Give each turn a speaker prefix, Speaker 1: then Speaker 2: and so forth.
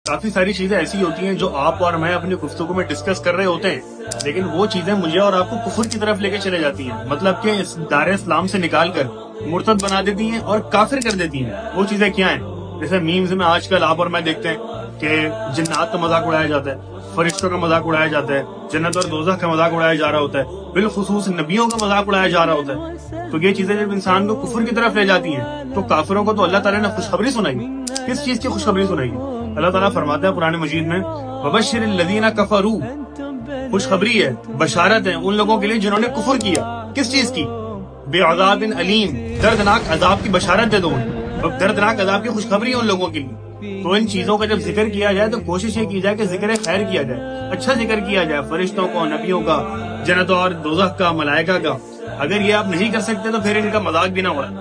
Speaker 1: काफी सारी चीजें ऐसी होती हैं जो आप और मैं अपनी गुफ्तगू में डिस्कस कर रहे होते हैं, लेकिन वो चीजें मुझे और आपको कुफर की तरफ लेके चले जाती हैं। मतलब कि इस दायरे इस्लाम से निकाल कर मुर्तद बना देती हैं और काफिर कर देती हैं। वो चीजें क्या हैं? जैसे मीम्स में आजकल आप और मैं देखते हैं कि जिन्नात का मजाक उड़ाया जाता है, फरिश्तों का मजाक उड़ाया जाता है, जन्नत और दोज़ख का मजाक उड़ाया जा रहा होता है, बिलखुसूस नबियों का मजाक उड़ाया जा रहा होता है। तो ये चीजें जब इंसान को कुफर की तरफ ले जाती हैं, तो काफिरों को तो अल्लाह ताला ने खुशखबरी सुनाई। किस चीज की खुशखबरी सुनाई? अल्लाह ताला फरमाता है कुरान मजीद में, वबश्शिरिल लज़ीना कफरू, खुशखबरी है, बशारत है उन लोगों के लिए जिन्होंने कुफर किया। किस चीज की? बेअज़ाबिन अलीम, दर्दनाक अजाब की बशारत दे दो, दर्दनाक अजाब की खुशखबरी है उन लोगों के लिए। तो इन चीजों का जब जिक्र किया जाए तो कोशिश ये की जाए कि जिक्र खैर किया जाए, अच्छा जिक्र किया जाए, फरिश्तों को, नबियों का, जन्नत और दोज़ख का, मलाइका का। अगर ये आप नहीं कर सकते तो फिर इनका मजाक भी ना उड़ाएं।